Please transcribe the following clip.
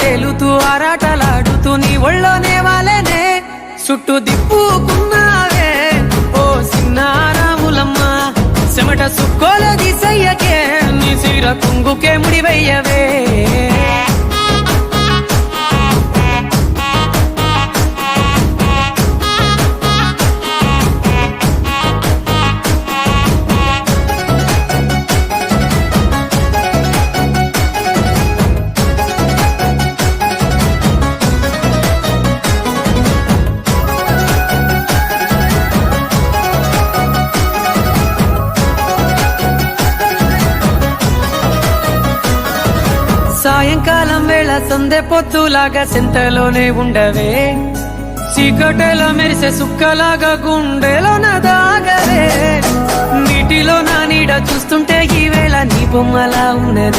తేలుతూ ఆరాటలాడుతూ నీ ఒళ్ళోనే వాలేనే చుట్టూ దిప్పుకున్నావే ఓ సిన్నారాములమ్మ చెమట సుక్కోల దిశయ్యకే నీ సిర కుంగుకే ముడివయ్యవే సాయంకాలం వేళ సందె పొత్తులాగా సింతలోనే ఉండవే చీకటిలో మెరిసే సుక్కలాగా గుండెలోన దాగవే నీటిలో నా నీడ చూస్తుంటే ఈ వేళ నీ బొమ్మలా ఉన్నదే